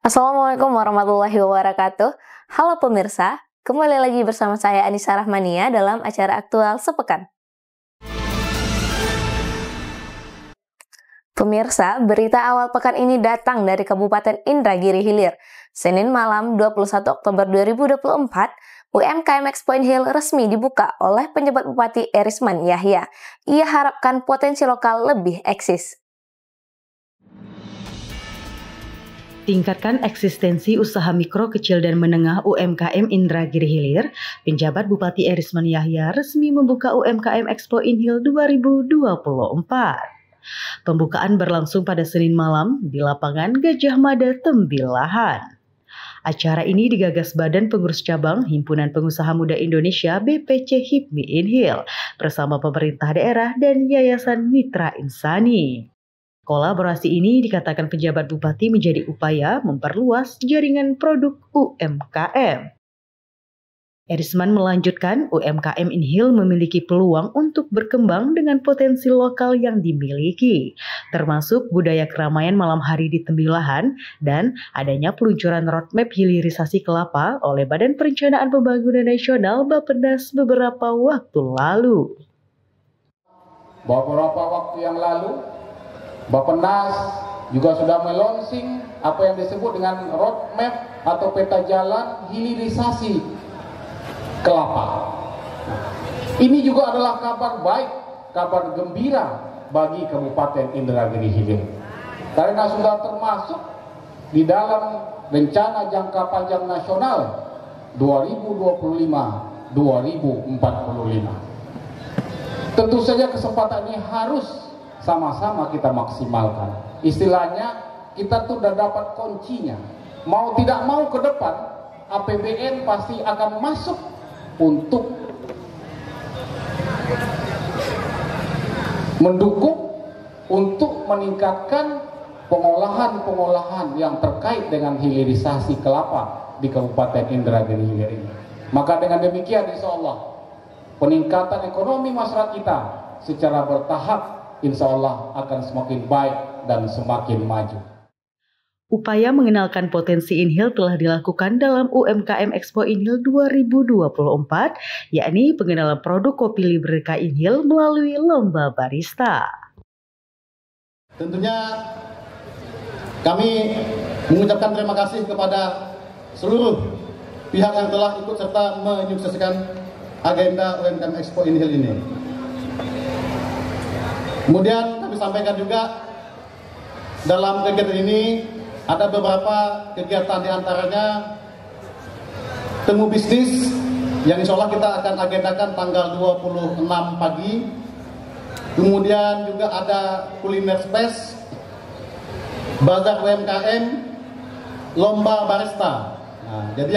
Assalamualaikum warahmatullahi wabarakatuh. Halo pemirsa, kembali lagi bersama saya Anissa Rahmania dalam acara aktual sepekan. Pemirsa, berita awal pekan ini datang dari Kabupaten Indragiri Hilir. Senin malam 21 Oktober 2024, UMKM Expo Inhil resmi dibuka oleh penjabat Bupati Erisman Yahya. Ia harapkan potensi lokal lebih eksis. Tingkatkan eksistensi usaha mikro, kecil, dan menengah UMKM Indragiri Hilir, penjabat Bupati Erisman Yahya resmi membuka UMKM Expo Inhil 2024. Pembukaan berlangsung pada Senin malam di lapangan Gajah Mada, Tembilahan. Acara ini digagas Badan Pengurus Cabang Himpunan Pengusaha Muda Indonesia BPC HIPMI Inhil bersama pemerintah daerah dan Yayasan Mitra Insani. Kolaborasi ini dikatakan penjabat bupati menjadi upaya memperluas jaringan produk UMKM. Erisman melanjutkan, UMKM Inhil memiliki peluang untuk berkembang dengan potensi lokal yang dimiliki, termasuk budaya keramaian malam hari di Tembilahan dan adanya peluncuran roadmap hilirisasi kelapa oleh Badan Perencanaan Pembangunan Nasional Bappenas beberapa waktu lalu. Beberapa waktu yang lalu, Bappenas juga sudah melonsing apa yang disebut dengan roadmap atau peta jalan hilirisasi kelapa. Ini juga adalah kabar baik, kabar gembira bagi Kabupaten Indragiri Hilir, karena sudah termasuk di dalam rencana jangka panjang nasional 2025-2045. Tentu saja kesempatan ini harus sama-sama kita maksimalkan. Istilahnya kita tuh udah dapat kuncinya. Mau tidak mau ke depan APBN pasti akan masuk untuk mendukung, untuk meningkatkan pengolahan-pengolahan yang terkait dengan hilirisasi kelapa di Kabupaten Indragiri Hilir ini. Maka dengan demikian insya Allah peningkatan ekonomi masyarakat kita secara bertahap insya Allah akan semakin baik dan semakin maju. Upaya mengenalkan potensi Inhil telah dilakukan dalam UMKM Expo Inhil 2024, yakni pengenalan produk kopi Librika Inhil melalui lomba barista. Tentunya kami mengucapkan terima kasih kepada seluruh pihak yang telah ikut serta menyukseskan agenda UMKM Expo Inhil ini. Kemudian kami sampaikan juga dalam kegiatan ini ada beberapa kegiatan, diantaranya temu bisnis yang insya Allah kita akan agendakan tanggal 26 pagi. Kemudian juga ada kuliner space, bazar UMKM, lomba barista. Nah, jadi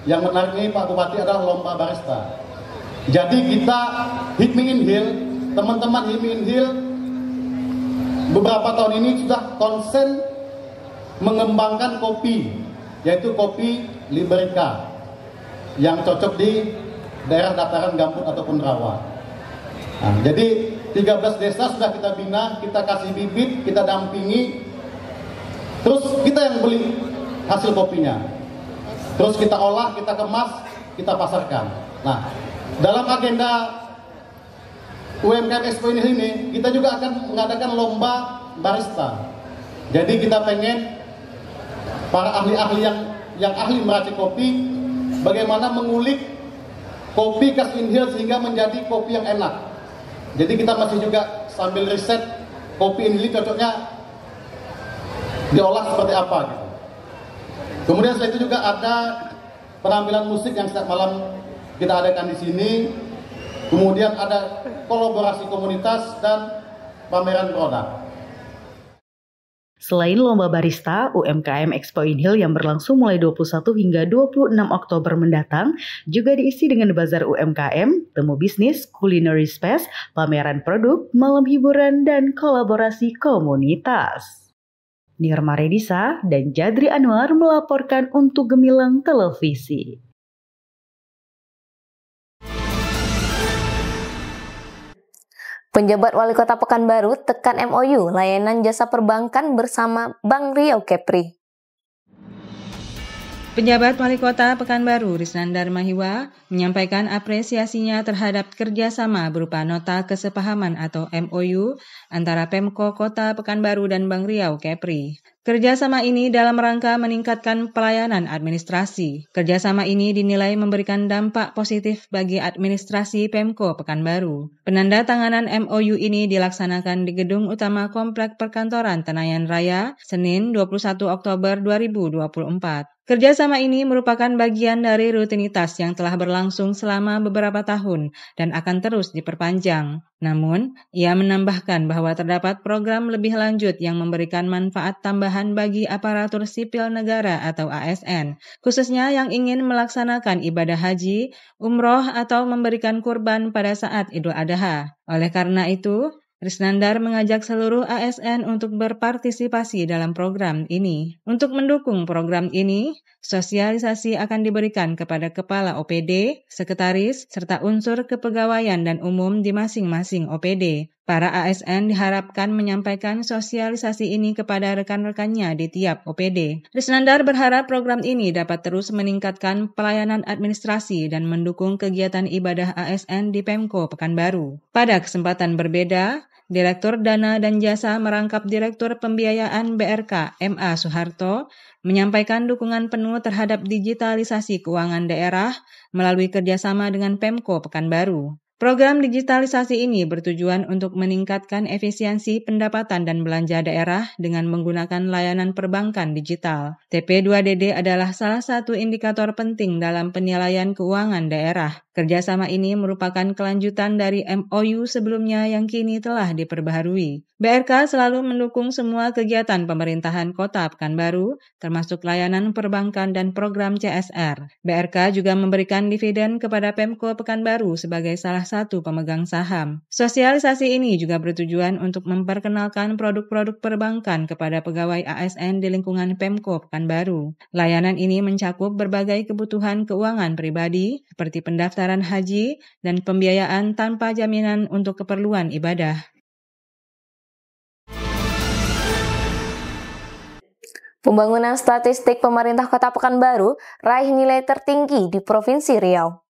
yang menarik ini Pak Bupati adalah lomba barista. Jadi kita HIPMI Inhil, teman-teman HIPMI Inhil beberapa tahun ini sudah konsen mengembangkan kopi, yaitu kopi Librika yang cocok di daerah dataran gambut ataupun rawa. Nah, jadi 13 desa sudah kita bina, kita kasih bibit, kita dampingi, terus kita yang beli hasil kopinya, terus kita olah, kita kemas, kita pasarkan. Nah, dalam agenda UMKM Expo ini kita juga akan mengadakan lomba barista. Jadi kita pengen para ahli-ahli yang ahli meracik kopi, bagaimana mengulik kopi khas Inhil sehingga menjadi kopi yang enak. Jadi kita masih juga sambil riset kopi Inhil cocoknya diolah seperti apa gitu. Kemudian setelah itu juga ada penampilan musik yang setiap malam kita adakan di sini. Kemudian ada kolaborasi komunitas dan pameran produk. Selain lomba barista, UMKM Expo Inhil yang berlangsung mulai 21 hingga 26 Oktober mendatang juga diisi dengan bazar UMKM, temu bisnis, culinary space, pameran produk, malam hiburan, dan kolaborasi komunitas. Nirma Redisa dan Jadri Anwar melaporkan untuk Gemilang Televisi. Penjabat Wali Kota Pekanbaru tekan MOU layanan jasa perbankan bersama Bank Riau Kepri. Penjabat Wali Kota Pekanbaru, Risnandar Mahiwa, menyampaikan apresiasinya terhadap kerjasama berupa nota kesepahaman atau MOU antara Pemko Kota Pekanbaru dan Bank Riau Kepri. Kerjasama ini dalam rangka meningkatkan pelayanan administrasi. Kerjasama ini dinilai memberikan dampak positif bagi administrasi Pemko Pekanbaru. Penandatanganan MOU ini dilaksanakan di Gedung Utama Komplek Perkantoran Tenayan Raya, Senin 21 Oktober 2024. Kerjasama ini merupakan bagian dari rutinitas yang telah berlangsung selama beberapa tahun dan akan terus diperpanjang. Namun, ia menambahkan bahwa terdapat program lebih lanjut yang memberikan manfaat tambahan bagi aparatur sipil negara atau ASN, khususnya yang ingin melaksanakan ibadah haji, umroh, atau memberikan kurban pada saat Idul Adha. Oleh karena itu, Risnandar mengajak seluruh ASN untuk berpartisipasi dalam program ini. Untuk mendukung program ini, sosialisasi akan diberikan kepada Kepala OPD, Sekretaris, serta unsur kepegawaian dan umum di masing-masing OPD. Para ASN diharapkan menyampaikan sosialisasi ini kepada rekan-rekannya di tiap OPD. Risnandar berharap program ini dapat terus meningkatkan pelayanan administrasi dan mendukung kegiatan ibadah ASN di Pemko Pekanbaru. Pada kesempatan berbeda, Direktur Dana dan Jasa merangkap Direktur Pembiayaan BRK MA Soeharto menyampaikan dukungan penuh terhadap digitalisasi keuangan daerah melalui kerjasama dengan Pemko Pekanbaru. Program digitalisasi ini bertujuan untuk meningkatkan efisiensi pendapatan dan belanja daerah dengan menggunakan layanan perbankan digital. TP2DD adalah salah satu indikator penting dalam penilaian keuangan daerah. Kerjasama ini merupakan kelanjutan dari MOU sebelumnya yang kini telah diperbaharui. BRK selalu mendukung semua kegiatan pemerintahan Kota Pekanbaru, termasuk layanan perbankan dan program CSR. BRK juga memberikan dividen kepada Pemko Pekanbaru sebagai salah satu pemegang saham. Sosialisasi ini juga bertujuan untuk memperkenalkan produk-produk perbankan kepada pegawai ASN di lingkungan Pemko Pekanbaru. Layanan ini mencakup berbagai kebutuhan keuangan pribadi, seperti pendaftaran haji dan pembiayaan tanpa jaminan untuk keperluan ibadah. Pembangunan statistik pemerintah Kota Pekanbaru raih nilai tertinggi di Provinsi Riau.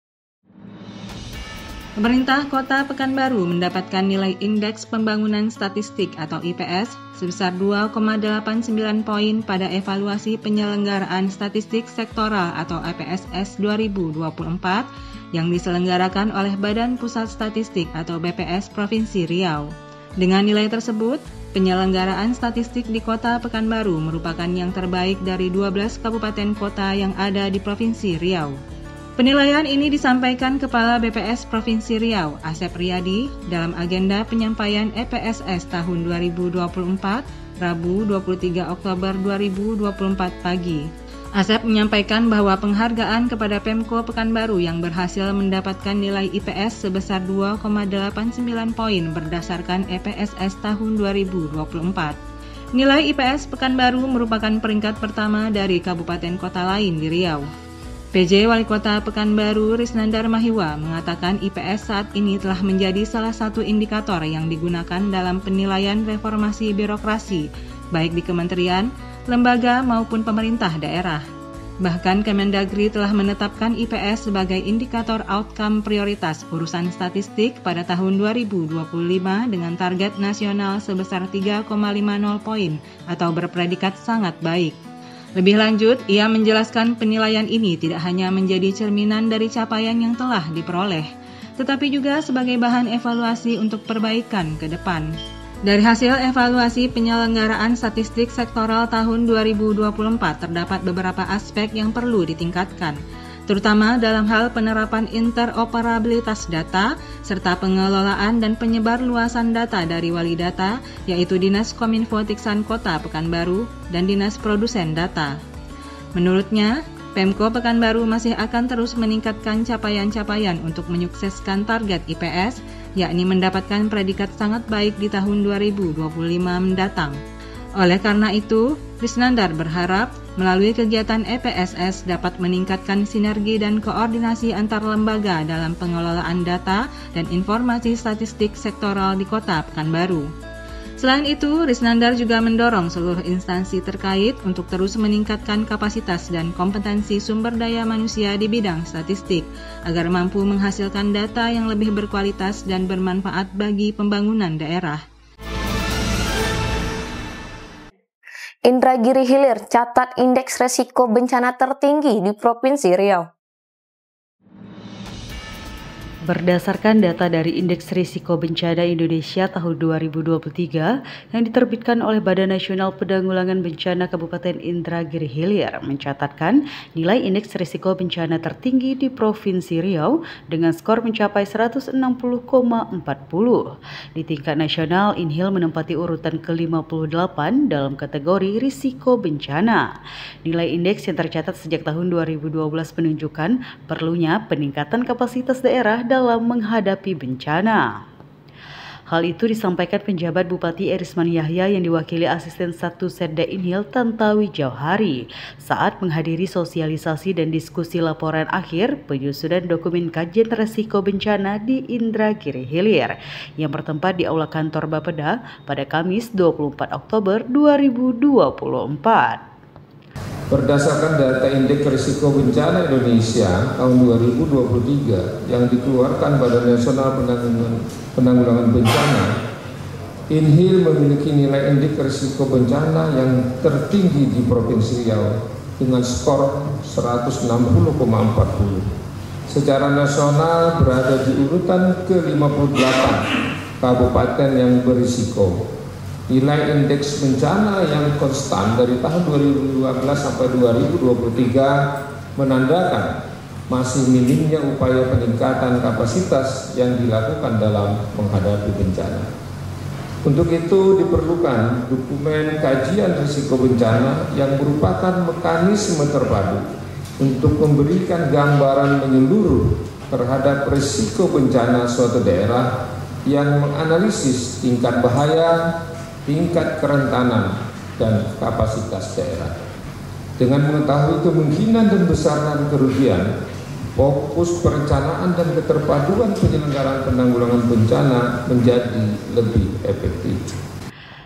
Pemerintah Kota Pekanbaru mendapatkan nilai Indeks Pembangunan Statistik atau IPS sebesar 2,89 poin pada evaluasi penyelenggaraan statistik sektoral atau IPSS 2024 yang diselenggarakan oleh Badan Pusat Statistik atau BPS Provinsi Riau. Dengan nilai tersebut, penyelenggaraan statistik di Kota Pekanbaru merupakan yang terbaik dari 12 kabupaten kota yang ada di Provinsi Riau. Penilaian ini disampaikan Kepala BPS Provinsi Riau, Asep Riyadi, dalam agenda penyampaian EPSS tahun 2024, Rabu 23 Oktober 2024 pagi. Asep menyampaikan bahwa penghargaan kepada Pemko Pekanbaru yang berhasil mendapatkan nilai IPS sebesar 2,89 poin berdasarkan EPSS tahun 2024. Nilai IPS Pekanbaru merupakan peringkat pertama dari kabupaten kota lain di Riau. PJ Wali Kota Pekanbaru Risnandar Mahiwa mengatakan IPS saat ini telah menjadi salah satu indikator yang digunakan dalam penilaian reformasi birokrasi, baik di kementerian, lembaga maupun pemerintah daerah. Bahkan Kemendagri telah menetapkan IPS sebagai indikator outcome prioritas urusan statistik pada tahun 2025 dengan target nasional sebesar 3,50 poin atau berpredikat sangat baik. Lebih lanjut, ia menjelaskan penilaian ini tidak hanya menjadi cerminan dari capaian yang telah diperoleh, tetapi juga sebagai bahan evaluasi untuk perbaikan ke depan. Dari hasil evaluasi penyelenggaraan statistik sektoral tahun 2024 terdapat beberapa aspek yang perlu ditingkatkan, terutama dalam hal penerapan interoperabilitas data serta pengelolaan dan penyebarluasan data dari wali data, yaitu Dinas Kominfo Tiksan Kota Pekanbaru dan Dinas Produsen Data. Menurutnya, Pemko Pekanbaru masih akan terus meningkatkan capaian-capaian untuk menyukseskan target IPS, yakni mendapatkan predikat sangat baik di tahun 2025 mendatang. Oleh karena itu, Risnandar berharap melalui kegiatan EPSS dapat meningkatkan sinergi dan koordinasi antar lembaga dalam pengelolaan data dan informasi statistik sektoral di Kota Pekanbaru. Selain itu, Risnandar juga mendorong seluruh instansi terkait untuk terus meningkatkan kapasitas dan kompetensi sumber daya manusia di bidang statistik agar mampu menghasilkan data yang lebih berkualitas dan bermanfaat bagi pembangunan daerah. Indragiri Hilir catat indeks resiko bencana tertinggi di Provinsi Riau. Berdasarkan data dari Indeks Risiko Bencana Indonesia tahun 2023 yang diterbitkan oleh Badan Nasional Penanggulangan Bencana Kabupaten Indragiri Hilir mencatatkan nilai indeks risiko bencana tertinggi di Provinsi Riau dengan skor mencapai 160,40. Di tingkat nasional, INHIL menempati urutan ke-58 dalam kategori risiko bencana. Nilai indeks yang tercatat sejak tahun 2012 menunjukkan perlunya peningkatan kapasitas daerah dalam menghadapi bencana. Hal itu disampaikan penjabat Bupati Erisman Yahya yang diwakili Asisten 1 Setda INHIL Tantowi Jauhari saat menghadiri sosialisasi dan diskusi laporan akhir penyusunan dokumen kajian resiko bencana di Indragiri Hilir yang bertempat di Aula Kantor Bapeda pada Kamis 24 Oktober 2024. Berdasarkan data Indeks Risiko Bencana Indonesia tahun 2023 yang dikeluarkan Badan Nasional Penanggulangan Bencana, INHIL memiliki nilai indeks risiko bencana yang tertinggi di Provinsi Riau dengan skor 160,40. Secara nasional berada di urutan ke-58 kabupaten yang berisiko. Nilai indeks bencana yang konstan dari tahun 2015 sampai 2023 menandakan masih minimnya upaya peningkatan kapasitas yang dilakukan dalam menghadapi bencana. Untuk itu diperlukan dokumen kajian risiko bencana yang merupakan mekanisme terpadu untuk memberikan gambaran menyeluruh terhadap risiko bencana suatu daerah yang menganalisis tingkat bahaya, tingkat kerentanan, dan kapasitas daerah. Dengan mengetahui kemungkinan dan besaran kerugian, fokus perencanaan dan keterpaduan penyelenggaraan penanggulangan bencana menjadi lebih efektif.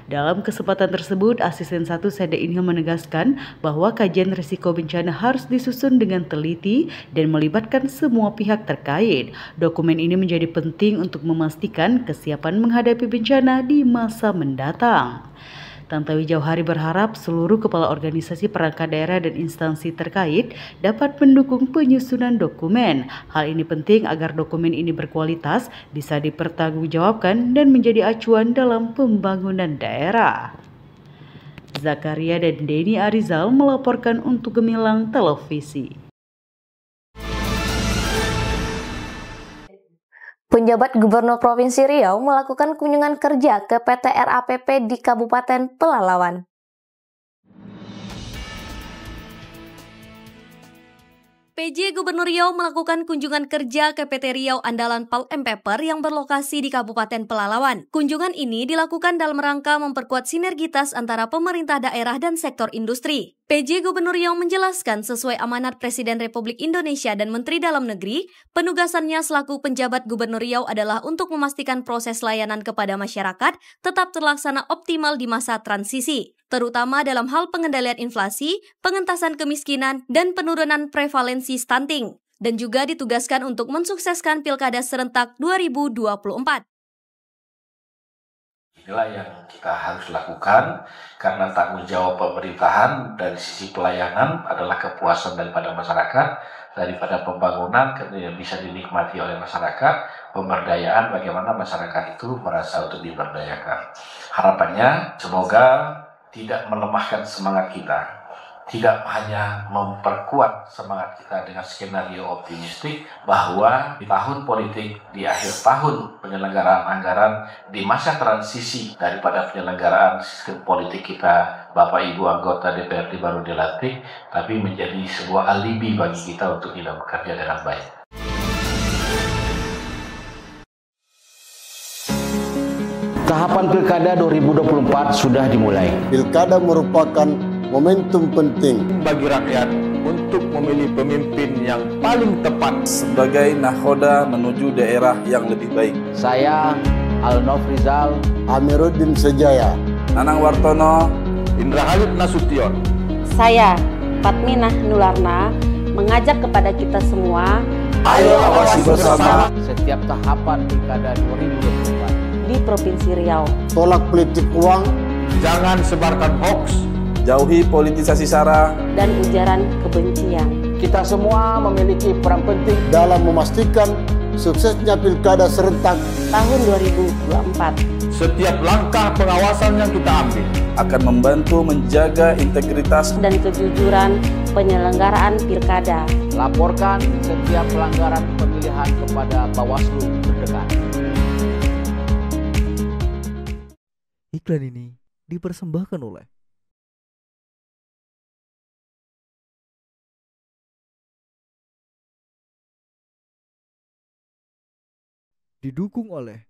Dalam kesempatan tersebut, Asisten 1 Setda INHIL menegaskan bahwa kajian risiko bencana harus disusun dengan teliti dan melibatkan semua pihak terkait. Dokumen ini menjadi penting untuk memastikan kesiapan menghadapi bencana di masa mendatang. Tantowi Jauhari berharap seluruh kepala organisasi perangkat daerah dan instansi terkait dapat mendukung penyusunan dokumen. Hal ini penting agar dokumen ini berkualitas, bisa dipertanggungjawabkan dan menjadi acuan dalam pembangunan daerah. Zakaria dan Denny Arizal melaporkan untuk Gemilang Televisi. Penjabat Gubernur Provinsi Riau melakukan kunjungan kerja ke PT RAPP di Kabupaten Pelalawan. PJ Gubernur Riau melakukan kunjungan kerja ke PT Riau Andalan Pulp and Paper yang berlokasi di Kabupaten Pelalawan. Kunjungan ini dilakukan dalam rangka memperkuat sinergitas antara pemerintah daerah dan sektor industri. PJ Gubernur Riau menjelaskan sesuai amanat Presiden Republik Indonesia dan Menteri Dalam Negeri, penugasannya selaku penjabat Gubernur Riau adalah untuk memastikan proses layanan kepada masyarakat tetap terlaksana optimal di masa transisi, terutama dalam hal pengendalian inflasi, pengentasan kemiskinan, dan penurunan prevalensi stunting, dan juga ditugaskan untuk mensukseskan Pilkada serentak 2024. Inilah yang kita harus lakukan karena tanggung jawab pemerintahan dari sisi pelayanan adalah kepuasan daripada masyarakat, daripada pembangunan yang bisa dinikmati oleh masyarakat, pemberdayaan bagaimana masyarakat itu merasa untuk diberdayakan. Harapannya semoga tidak melemahkan semangat kita, tidak hanya memperkuat semangat kita dengan skenario optimistik bahwa di tahun politik, di akhir tahun penyelenggaraan anggaran, di masa transisi daripada penyelenggaraan sistem politik kita, Bapak Ibu anggota DPRD baru dilantik, tapi menjadi sebuah alibi bagi kita untuk tidak bekerja dengan baik. Tahapan Pilkada 2024 sudah dimulai. Pilkada merupakan momentum penting bagi rakyat untuk memilih pemimpin yang paling tepat sebagai nahoda menuju daerah yang lebih baik. Saya Al-Nofrizal, Amiruddin Sejaya, Nanang Wartono, Indra Halid Nasution. Saya, Fatminah Nularna, mengajak kepada kita semua, Ayo awasi bersama setiap tahapan pilkada 2024 di Provinsi Riau. tolak politik uang, Jangan sebarkan hoax, jauhi politisasi SARA, Dan ujaran kebencian. Kita semua memiliki peran penting dalam memastikan suksesnya pilkada serentak Tahun 2024. Setiap langkah pengawasan yang kita ambil akan membantu menjaga integritas Dan kejujuran penyelenggaraan pilkada. Laporkan setiap pelanggaran pemilihan kepada Bawaslu terdekat. Iklan ini dipersembahkan oleh didukung oleh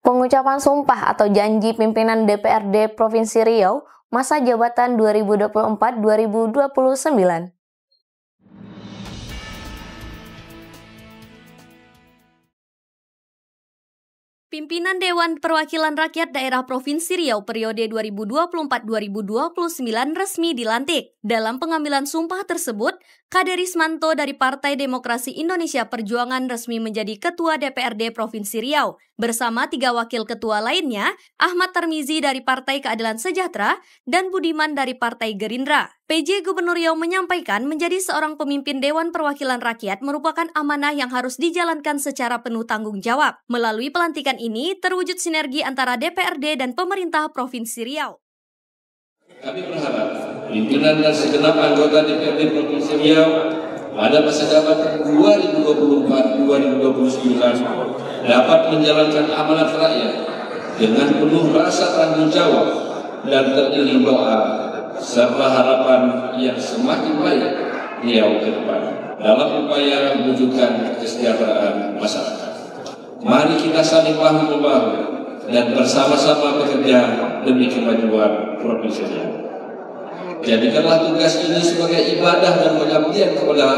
Pengucapan sumpah atau janji pimpinan DPRD Provinsi Riau masa jabatan 2024-2029. Pimpinan Dewan Perwakilan Rakyat Daerah Provinsi Riau periode 2024-2029 resmi dilantik. Dalam pengambilan sumpah tersebut, Kade Rismanto dari Partai Demokrasi Indonesia Perjuangan resmi menjadi Ketua DPRD Provinsi Riau. Bersama 3 wakil ketua lainnya, Ahmad Tarmizi dari Partai Keadilan Sejahtera dan Budiman dari Partai Gerindra. PJ Gubernur Riau menyampaikan menjadi seorang pemimpin Dewan Perwakilan Rakyat merupakan amanah yang harus dijalankan secara penuh tanggung jawab. Melalui pelantikan ini, terwujud sinergi antara DPRD dan pemerintah Provinsi Riau. Kami berharap pimpinan dan segenap anggota DPRD Provinsi Riau pada masa jabatan 2024-2029 dapat menjalankan amanat rakyat dengan penuh rasa tanggung jawab dan teriring doa serta harapan yang semakin baik Riau ke depan dalam upaya mewujudkan kesejahteraan masyarakat. Mari kita saling bahu-membahu dan bersama-sama bekerja demi kemajuan Provinsi Riau. Jadikanlah tugas ini sebagai ibadah dan pengabdian kepada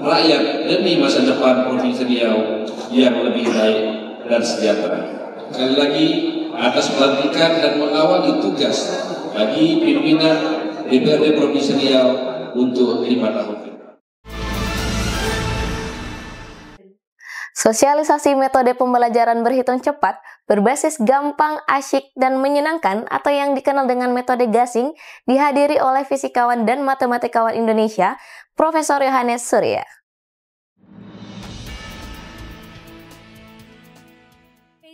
rakyat demi masa depan Provinsi Riau yang lebih baik dan sejahtera. Sekali lagi, atas pelantikan dan mengawali tugas bagi pimpinan DPRD Provinsi Riau untuk 5 tahun. Sosialisasi metode pembelajaran berhitung cepat berbasis gampang, asyik, dan menyenangkan atau yang dikenal dengan metode gasing dihadiri oleh fisikawan dan matematikawan Indonesia, Profesor Yohanes Surya.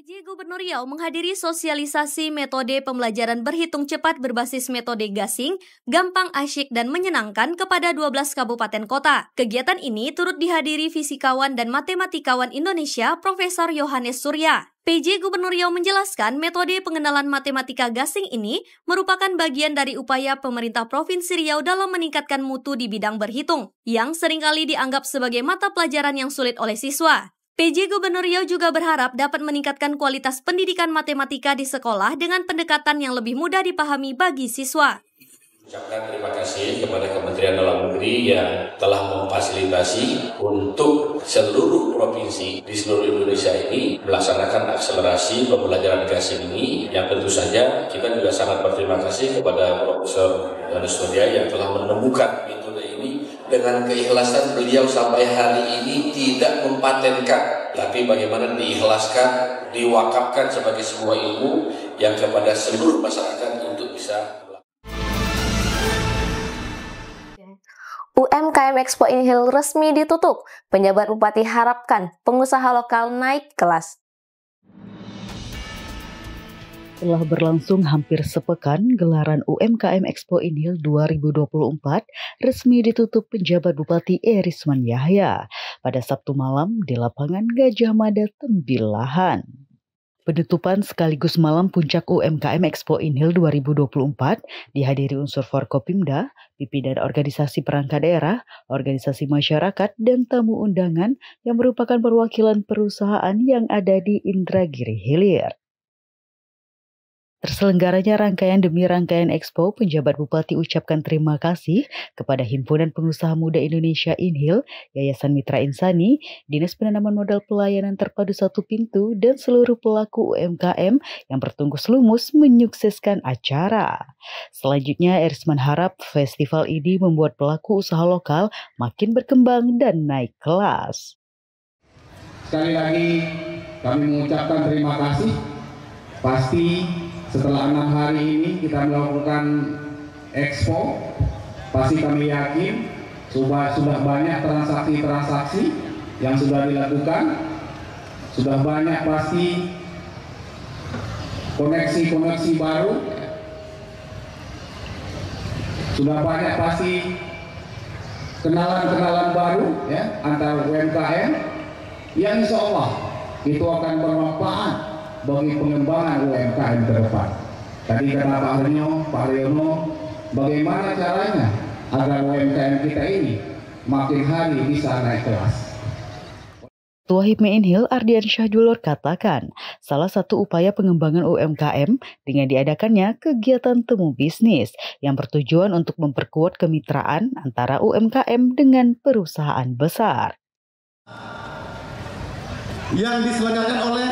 PJ Gubernur Riau menghadiri sosialisasi metode pembelajaran berhitung cepat berbasis metode gasing, gampang, asyik, dan menyenangkan kepada 12 kabupaten kota. Kegiatan ini turut dihadiri fisikawan dan matematikawan Indonesia, Profesor Yohanes Surya. PJ Gubernur Riau menjelaskan metode pengenalan matematika gasing ini merupakan bagian dari upaya pemerintah Provinsi Riau dalam meningkatkan mutu di bidang berhitung, yang seringkali dianggap sebagai mata pelajaran yang sulit oleh siswa. PJ Gubernur Riau juga berharap dapat meningkatkan kualitas pendidikan matematika di sekolah dengan pendekatan yang lebih mudah dipahami bagi siswa. Ucapkan terima kasih kepada Kementerian Dalam Negeri yang telah memfasilitasi untuk seluruh provinsi di seluruh Indonesia ini melaksanakan akselerasi pembelajaran gasing ini, yang tentu saja kita juga sangat berterima kasih kepada Profesor Yohanes Surya yang telah menemukan metode ini. Dengan keikhlasan beliau sampai hari ini tidak mempatenkan, tapi bagaimana diikhlaskan, diwakafkan sebagai sebuah ilmu yang kepada seluruh masyarakat untuk bisa. UMKM Expo Inhil resmi ditutup. Penjabat Bupati harapkan pengusaha lokal naik kelas. Setelah berlangsung hampir sepekan, gelaran UMKM Expo Inhil 2024 resmi ditutup penjabat Bupati Erisman Yahya pada Sabtu malam di lapangan Gajah Mada Tembilahan. Penutupan sekaligus malam puncak UMKM Expo Inhil 2024 dihadiri unsur Forkopimda, pimpinan organisasi perangkat daerah, organisasi masyarakat, dan tamu undangan yang merupakan perwakilan perusahaan yang ada di Indragiri Hilir. Terselenggaranya rangkaian demi rangkaian Expo, penjabat Bupati ucapkan terima kasih kepada Himpunan Pengusaha Muda Indonesia INHIL, Yayasan Mitra Insani, Dinas Penanaman Modal Pelayanan Terpadu Satu Pintu, dan seluruh pelaku UMKM yang bertungkus lumus menyukseskan acara. Selanjutnya, Erisman harap festival ini membuat pelaku usaha lokal makin berkembang dan naik kelas. Sekali lagi kami mengucapkan terima kasih. Pasti setelah 6 hari ini kita melakukan Expo, pasti kami yakin sudah banyak transaksi-transaksi yang sudah dilakukan, sudah banyak pasti koneksi-koneksi baru, sudah banyak pasti kenalan-kenalan baru ya antara UMKM yang insya Allah itu akan bermanfaat bagi pengembangan UMKM ke depan. Tadi kata Pak Haryono, bagaimana caranya agar UMKM kita ini makin hari bisa naik kelas. Ketua HIPMI INHIL Ardian Syahjulur katakan, salah satu upaya pengembangan UMKM dengan diadakannya kegiatan temu bisnis yang bertujuan untuk memperkuat kemitraan antara UMKM dengan perusahaan besar. Yang diselenggarakan oleh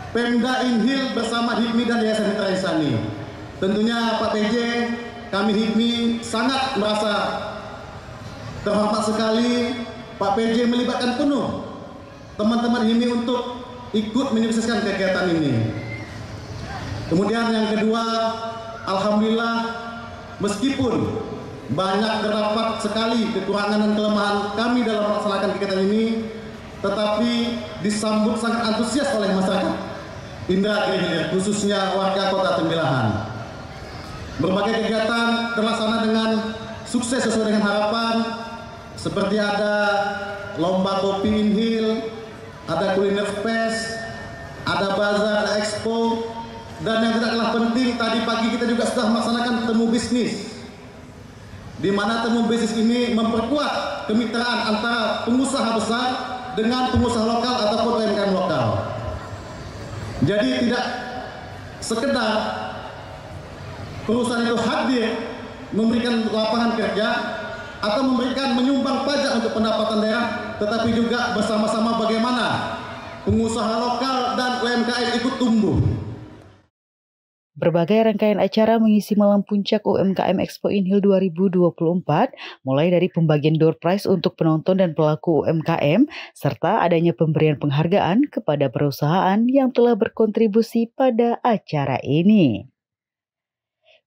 Pemda INHIL bersama HIPMI dan Yayasan Mitra Insani. Tentunya Pak PJ, kami HIPMI sangat merasa terhormat sekali Pak PJ melibatkan penuh teman-teman HIPMI untuk ikut menyukseskan kegiatan ini. Kemudian yang kedua, alhamdulillah meskipun banyak terdapat sekali kekurangan dan kelemahan kami dalam melaksanakan kegiatan ini, tetapi disambut sangat antusias oleh masyarakat Indragiri Hilir, khususnya warga Kota Tembilahan. Berbagai kegiatan terlaksana dengan sukses sesuai dengan harapan, seperti ada lomba kopi INHIL, ada kuliner fest, ada bazar, ada expo, dan yang tidak kalah penting tadi pagi kita juga sudah melaksanakan temu bisnis, di mana temu bisnis ini memperkuat kemitraan antara pengusaha besar dengan pengusaha lokal ataupun UMKM lokal. Jadi tidak sekedar perusahaan itu hadir memberikan lapangan kerja atau menyumbang pajak untuk pendapatan daerah, tetapi juga bersama-sama bagaimana pengusaha lokal dan UMKM ikut tumbuh. Berbagai rangkaian acara mengisi malam puncak UMKM Expo INHIL 2024, mulai dari pembagian door prize untuk penonton dan pelaku UMKM, serta adanya pemberian penghargaan kepada perusahaan yang telah berkontribusi pada acara ini.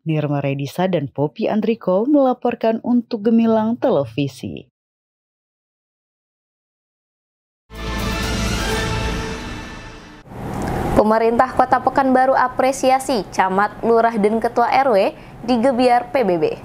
Nirma Redisa dan Poppy Andriko melaporkan untuk Gemilang Televisi. Pemerintah Kota Pekanbaru apresiasi camat, lurah, dan ketua RW digebiar PBB.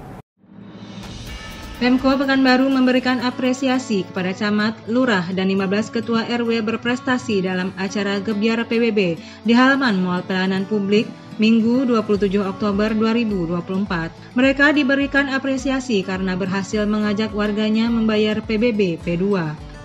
Pemko Pekanbaru memberikan apresiasi kepada camat, lurah, dan 15 ketua RW berprestasi dalam acara gebiar PBB di halaman Mall Pelayanan Publik Minggu 27 Oktober 2024. Mereka diberikan apresiasi karena berhasil mengajak warganya membayar PBB P2.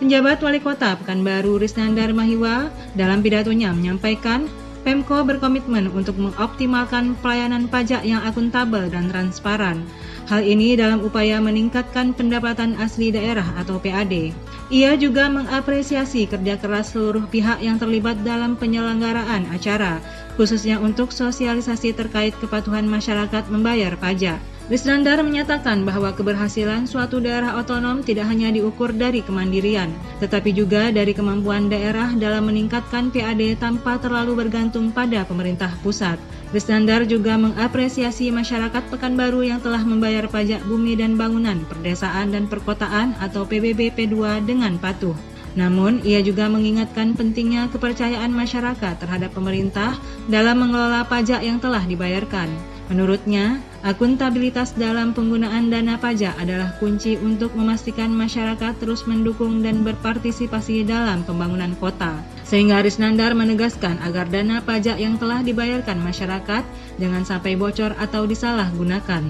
Penjabat Wali Kota Pekanbaru Risnandar Mahiwa dalam pidatonya menyampaikan Pemko berkomitmen untuk mengoptimalkan pelayanan pajak yang akuntabel dan transparan. Hal ini dalam upaya meningkatkan pendapatan asli daerah atau PAD. Ia juga mengapresiasi kerja keras seluruh pihak yang terlibat dalam penyelenggaraan acara, khususnya untuk sosialisasi terkait kepatuhan masyarakat membayar pajak. Risnandar menyatakan bahwa keberhasilan suatu daerah otonom tidak hanya diukur dari kemandirian, tetapi juga dari kemampuan daerah dalam meningkatkan PAD tanpa terlalu bergantung pada pemerintah pusat. Risnandar juga mengapresiasi masyarakat Pekanbaru yang telah membayar pajak bumi dan bangunan, perdesaan dan perkotaan atau PBB P2 dengan patuh. Namun, ia juga mengingatkan pentingnya kepercayaan masyarakat terhadap pemerintah dalam mengelola pajak yang telah dibayarkan. Menurutnya, akuntabilitas dalam penggunaan dana pajak adalah kunci untuk memastikan masyarakat terus mendukung dan berpartisipasi dalam pembangunan kota. Sehingga Risnandar menegaskan agar dana pajak yang telah dibayarkan masyarakat jangan sampai bocor atau disalahgunakan.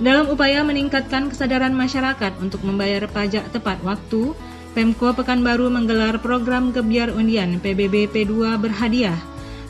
Dalam upaya meningkatkan kesadaran masyarakat untuk membayar pajak tepat waktu, Pemko Pekanbaru menggelar program gebiar undian PBB P2 berhadiah.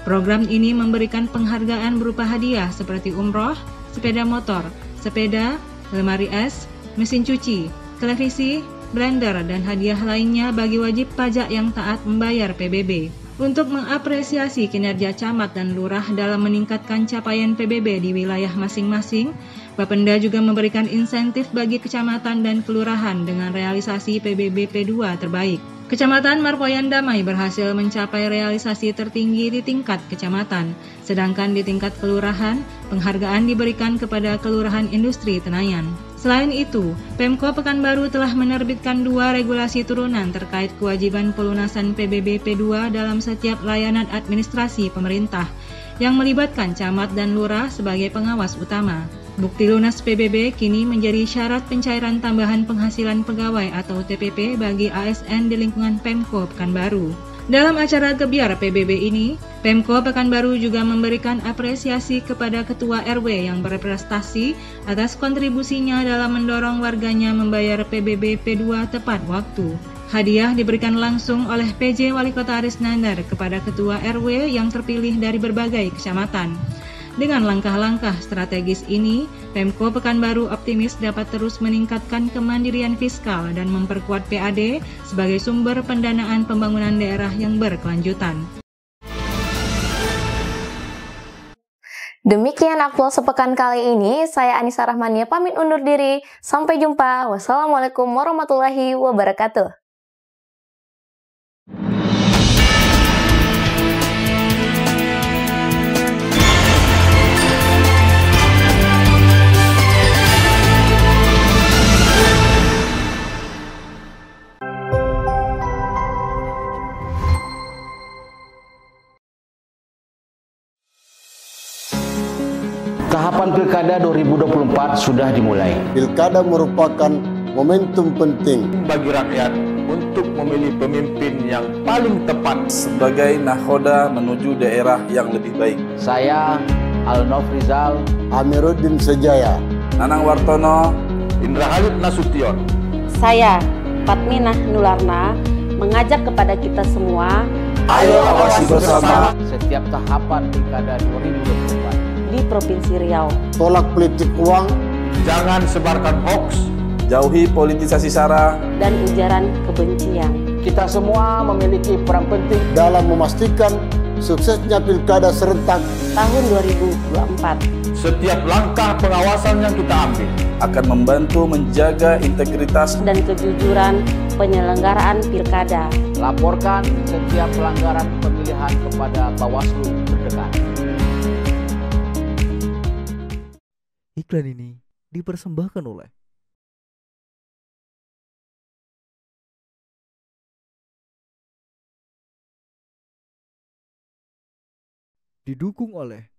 Program ini memberikan penghargaan berupa hadiah seperti umroh, sepeda motor, sepeda, lemari es, mesin cuci, televisi, blender, dan hadiah lainnya bagi wajib pajak yang taat membayar PBB. Untuk mengapresiasi kinerja camat dan lurah dalam meningkatkan capaian PBB di wilayah masing-masing, Bapenda juga memberikan insentif bagi kecamatan dan kelurahan dengan realisasi PBB P2 terbaik. Kecamatan Marpoyan Damai berhasil mencapai realisasi tertinggi di tingkat kecamatan, sedangkan di tingkat kelurahan, penghargaan diberikan kepada Kelurahan Industri Tenayan. Selain itu, Pemko Pekanbaru telah menerbitkan 2 regulasi turunan terkait kewajiban pelunasan PBB P2 dalam setiap layanan administrasi pemerintah, yang melibatkan camat dan lurah sebagai pengawas utama. Bukti lunas PBB kini menjadi syarat pencairan tambahan penghasilan pegawai atau TPP bagi ASN di lingkungan Pemko Pekanbaru. Dalam acara Gebyar PBB ini, Pemko Pekanbaru juga memberikan apresiasi kepada Ketua RW yang berprestasi atas kontribusinya dalam mendorong warganya membayar PBB P2 tepat waktu. Hadiah diberikan langsung oleh PJ Wali Kota Aris Nandar kepada Ketua RW yang terpilih dari berbagai kecamatan. Dengan langkah-langkah strategis ini, Pemko Pekanbaru optimis dapat terus meningkatkan kemandirian fiskal dan memperkuat PAD sebagai sumber pendanaan pembangunan daerah yang berkelanjutan. Demikian aktual sepekan kali ini, saya Anissa Rahmania pamit undur diri. Sampai jumpa. Wassalamualaikum warahmatullahi wabarakatuh. Tahapan Pilkada 2024 sudah dimulai. Pilkada merupakan momentum penting bagi rakyat untuk memilih pemimpin yang paling tepat sebagai nahoda menuju daerah yang lebih baik. Saya Alnof Rizal, Amiruddin Sejaya, Nanang Wartono, Indra Halid Nasution. Saya Fatminah Nularna mengajak kepada kita semua, ayo awasi bersama setiap tahapan Pilkada 2024 di Provinsi Riau. Tolak politik uang, jangan sebarkan hoax, jauhi politisasi SARA dan ujaran kebencian. Kita semua memiliki peran penting dalam memastikan suksesnya Pilkada serentak tahun 2024. Setiap langkah pengawasan yang kita ambil akan membantu menjaga integritas dan kejujuran penyelenggaraan Pilkada. Laporkan setiap pelanggaran pemilihan kepada Bawaslu terdekat. Iklan ini dipersembahkan oleh didukung oleh